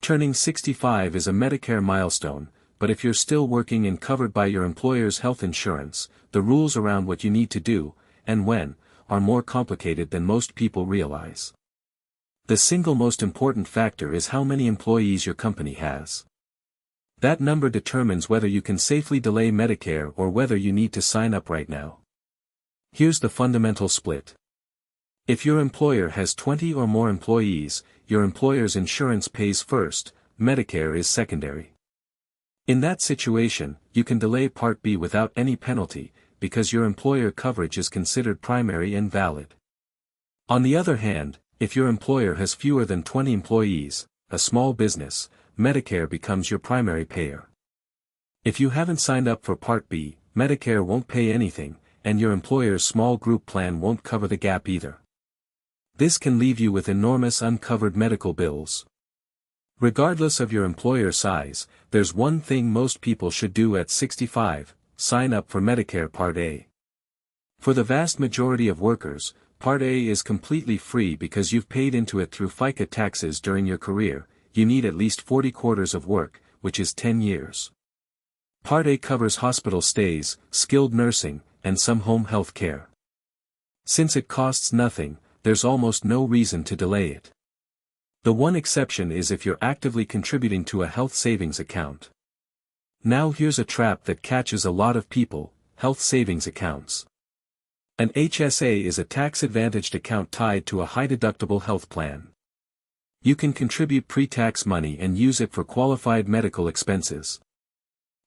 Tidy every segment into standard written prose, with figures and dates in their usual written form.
Turning 65 is a Medicare milestone, but if you're still working and covered by your employer's health insurance, the rules around what you need to do, and when, are more complicated than most people realize. The single most important factor is how many employees your company has. That number determines whether you can safely delay Medicare or whether you need to sign up right now. Here's the fundamental split. If your employer has 20 or more employees, your employer's insurance pays first, Medicare is secondary. In that situation, you can delay Part B without any penalty, because your employer coverage is considered primary and valid. On the other hand, if your employer has fewer than 20 employees, a small business, Medicare becomes your primary payer. If you haven't signed up for Part B, Medicare won't pay anything, and your employer's small group plan won't cover the gap either. This can leave you with enormous uncovered medical bills. Regardless of your employer size, there's one thing most people should do at 65, sign up for Medicare Part A. For the vast majority of workers, Part A is completely free because you've paid into it through FICA taxes during your career. You need at least 40 quarters of work, which is 10 years. Part A covers hospital stays, skilled nursing, and some home health care. Since it costs nothing, there's almost no reason to delay it. The one exception is if you're actively contributing to a health savings account. Now here's a trap that catches a lot of people: health savings accounts. An HSA is a tax-advantaged account tied to a high-deductible health plan. You can contribute pre-tax money and use it for qualified medical expenses.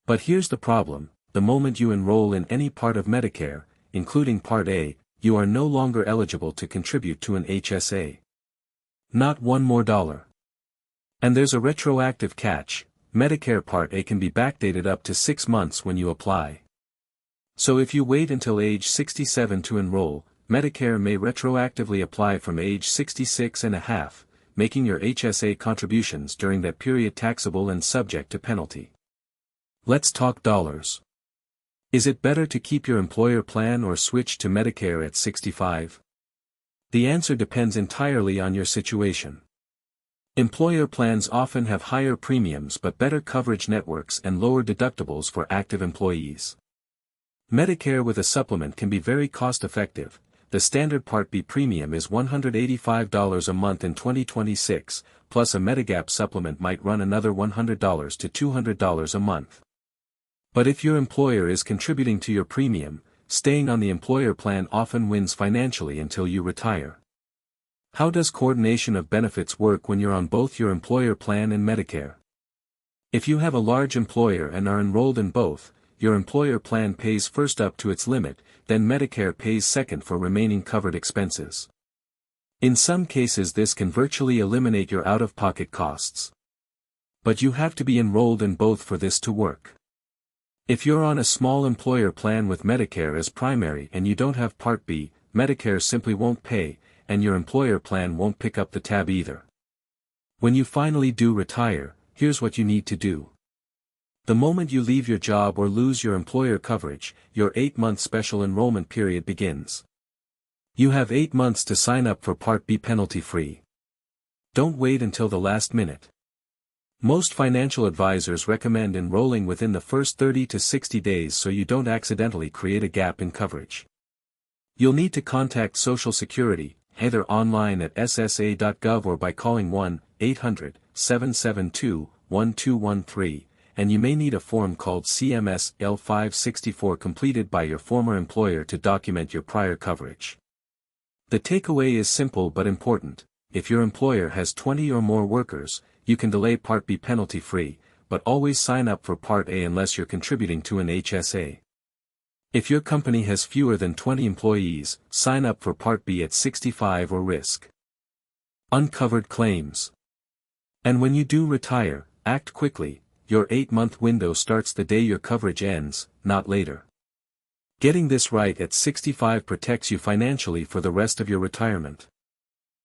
But here's the problem: the moment you enroll in any part of Medicare, including Part A, you are no longer eligible to contribute to an HSA. Not one more dollar. And there's a retroactive catch: Medicare Part A can be backdated up to 6 months when you apply. So if you wait until age 67 to enroll, Medicare may retroactively apply from age 66 and a half, making your HSA contributions during that period taxable and subject to penalty. Let's talk dollars. Is it better to keep your employer plan or switch to Medicare at 65? The answer depends entirely on your situation. Employer plans often have higher premiums but better coverage networks and lower deductibles for active employees. Medicare with a supplement can be very cost-effective. The standard Part B premium is $185 a month in 2026, plus a Medigap supplement might run another $100 to $200 a month. But if your employer is contributing to your premium, staying on the employer plan often wins financially until you retire. How does coordination of benefits work when you're on both your employer plan and Medicare? If you have a large employer and are enrolled in both, your employer plan pays first up to its limit, then Medicare pays second for remaining covered expenses. In some cases this can virtually eliminate your out-of-pocket costs. But you have to be enrolled in both for this to work. If you're on a small employer plan with Medicare as primary and you don't have Part B, Medicare simply won't pay, and your employer plan won't pick up the tab either. When you finally do retire, here's what you need to do. The moment you leave your job or lose your employer coverage, your 8-month special enrollment period begins. You have 8 months to sign up for Part B penalty-free. Don't wait until the last minute. Most financial advisors recommend enrolling within the first 30 to 60 days so you don't accidentally create a gap in coverage. You'll need to contact Social Security, either online at ssa.gov or by calling 1-800-772-1213, and you may need a form called CMS L564 completed by your former employer to document your prior coverage. The takeaway is simple but important: if your employer has 20 or more workers, you can delay Part B penalty-free, but always sign up for Part A unless you're contributing to an HSA. If your company has fewer than 20 employees, sign up for Part B at 65 or risk uncovered claims. And when you do retire, act quickly. Your 8-month window starts the day your coverage ends, not later. Getting this right at 65 protects you financially for the rest of your retirement.